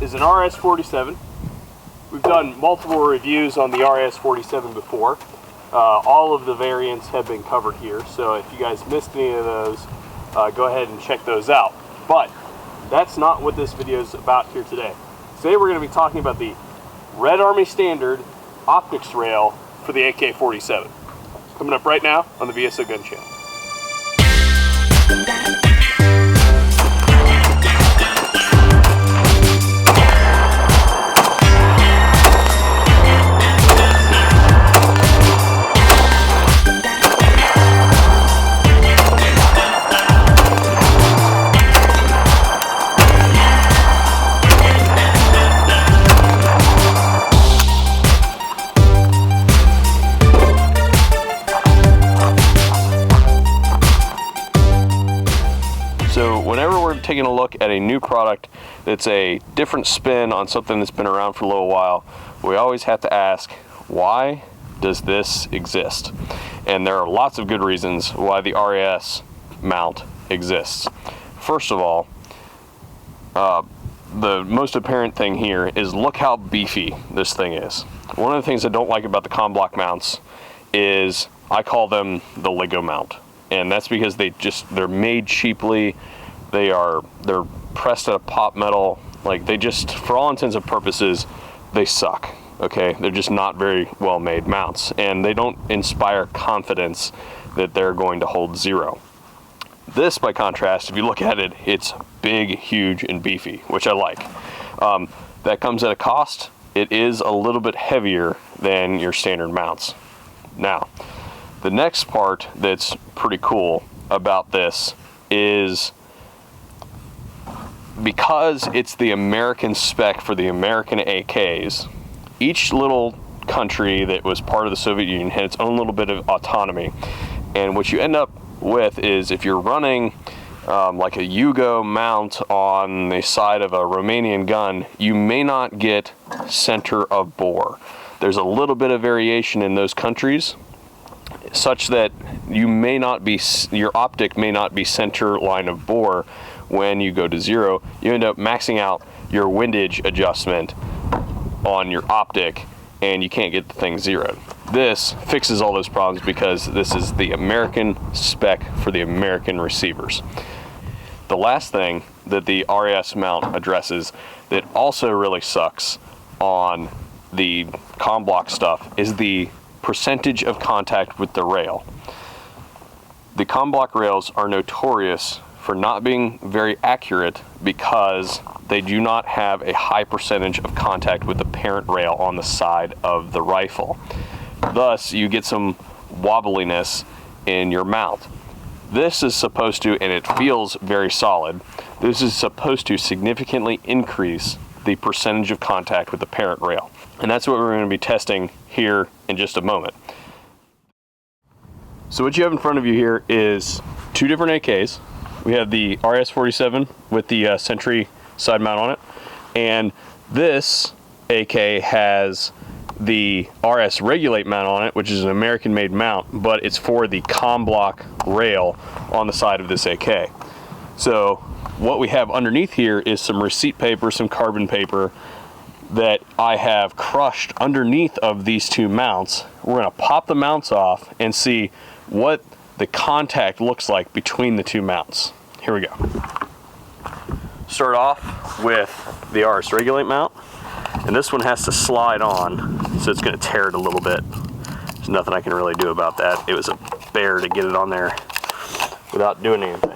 is an RS-47. We've done multiple reviews on the RS-47 before. All of the variants have been covered here, so if you guys missed any of those, go ahead and check those out. But that's not what this video is about here today. Today we're going to be talking about the Red Army Standard optics rail for the AK-47. Coming up right now on the VSO Gun Channel. Taking a look at a new product that's a different spin on something that's been around for a little while, we always have to ask, why does this exist? And there are lots of good reasons why the RAS mount exists. First of all, the most apparent thing here is look how beefy this thing is. One of the things I don't like about the Comblock mounts is I call them the Lego mount, and that's because they're made cheaply. They're pressed at a pop metal, like they just, for all intents and purposes, they suck, okay? They're just not very well made mounts, and they don't inspire confidence that they're going to hold zero. This, by contrast, if you look at it, it's big, huge, and beefy, which I like. That comes at a cost. It is a little bit heavier than your standard mounts. Now, the next part that's pretty cool about this is, because it's the American spec for the American AKs, each little country that was part of the Soviet Union had its own little bit of autonomy. And what you end up with is, if you're running like a Yugo mount on the side of a Romanian gun, you may not get center of bore. There's a little bit of variation in those countries, such that you may not be, your optic may not be center line of bore. When you go to zero, you end up maxing out your windage adjustment on your optic, and you can't get the thing zeroed. This fixes all those problems because this is the American spec for the American receivers. The last thing that the RAS mount addresses that also really sucks on the Comblock stuff is the percentage of contact with the rail. The Comblock rails are notorious for not being very accurate because they do not have a high percentage of contact with the parent rail on the side of the rifle. Thus, you get some wobbliness in your mount. This is supposed to, and it feels very solid, this is supposed to significantly increase the percentage of contact with the parent rail. And that's what we're going to be testing here in just a moment. So what you have in front of you here is two different AKs. We have the RS-47 with the Sentry side mount on it, and this AK has the RS Regulate mount on it, which is an American-made mount, but it's for the Comblock rail on the side of this AK. So what we have underneath here is some receipt paper, some carbon paper that I have crushed underneath of these two mounts. We're going to pop the mounts off and see what the contact looks like between the two mounts. Here we go. Start off with the RS Regulate mount, and this one has to slide on, so it's going to tear it a little bit. There's nothing I can really do about that. It was a bear to get it on there without doing anything.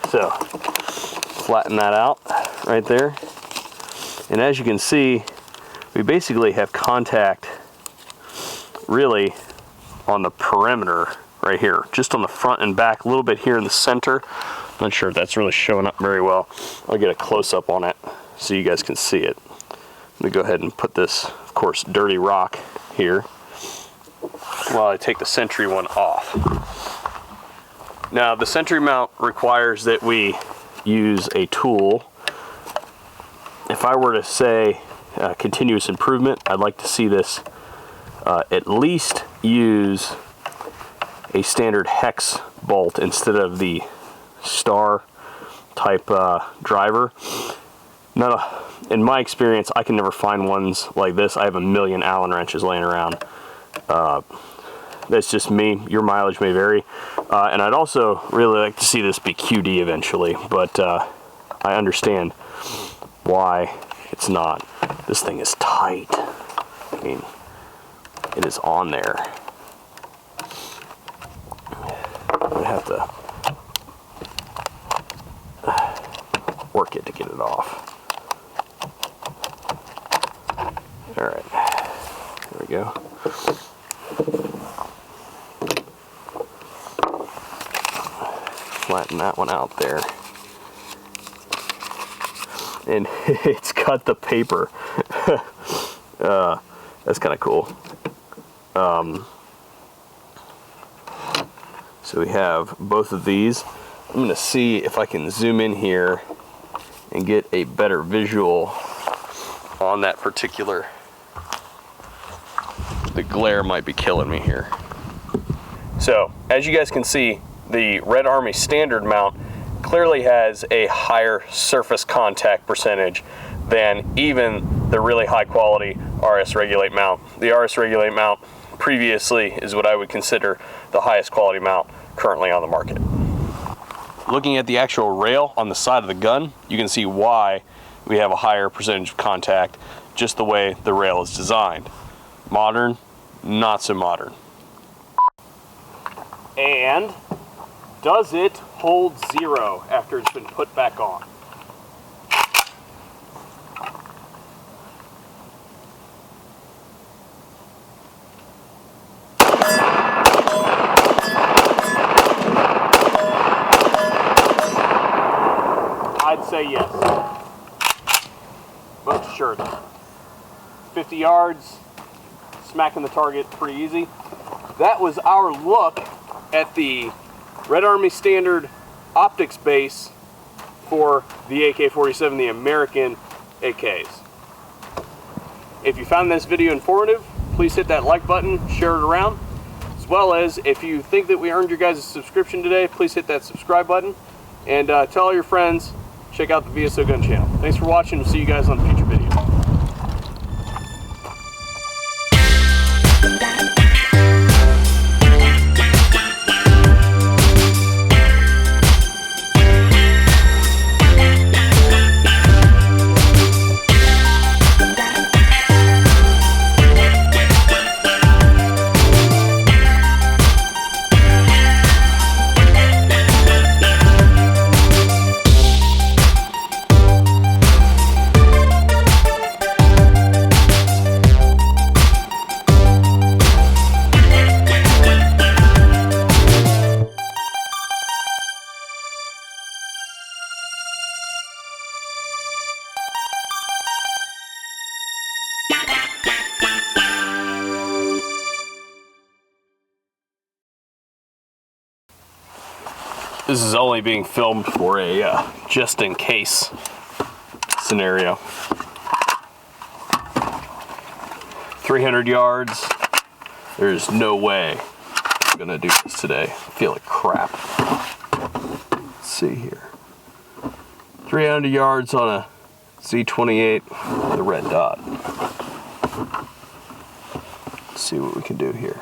So flatten that out right there, and as you can see, we basically have contact really on the perimeter right here, just on the front and back, a little bit here in the center. Not sure if that's really showing up very well. I'll get a close-up on it so you guys can see it. Let me go ahead and put this, of course, dirty rock here while I take the Sentry one off. Now, the Sentry mount requires that we use a tool. If I were to say continuous improvement, I'd like to see this at least use a standard hex bolt instead of the star type driver. in my experience, I can never find ones like this. I have a million Allen wrenches laying around. That's just me. Your mileage may vary. And I'd also really like to see this be QD eventually, but I understand why it's not. This thing is tight. I mean, it is on there. I have to work it to get it off. All right, there we go. Flatten that one out there. And it's cut the paper. That's kind of cool. So we have both of these. I'm going to see if I can zoom in here and get a better visual on that particular. The glare might be killing me here. So, as you guys can see, the Red Army standard mount clearly has a higher surface contact percentage than even the really high quality RS Regulate mount. The RS Regulate mount previously is what I would consider the highest quality mount currently on the market. Looking at the actual rail on the side of the gun, you can see why we have a higher percentage of contact, just the way the rail is designed. Modern, not so modern. And does it hold zero after it's been put back on? I'd say yes. Most assuredly. 50 yards, smacking the target pretty easy. That was our look at the Red Army Standard optics base for the AK-47, the American AKs. If you found this video informative, please hit that like button, share it around, as well as if you think that we earned your guys' subscription today, please hit that subscribe button, and tell all your friends, check out the VSO Gun Channel. Thanks for watching. We'll see you guys on future videos. This is only being filmed for a just in case scenario. 300 yards. There's no way I'm gonna do this today. I feel like crap. Let's see here. 300 yards on a Z28 with a red dot. Let's see what we can do here.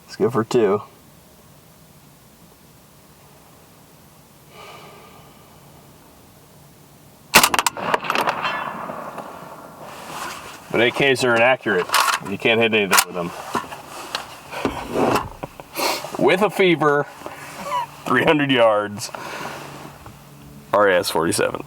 Let's go for two. But AKs are inaccurate. You can't hit anything with them. With a fever, 300 yards, RS-47.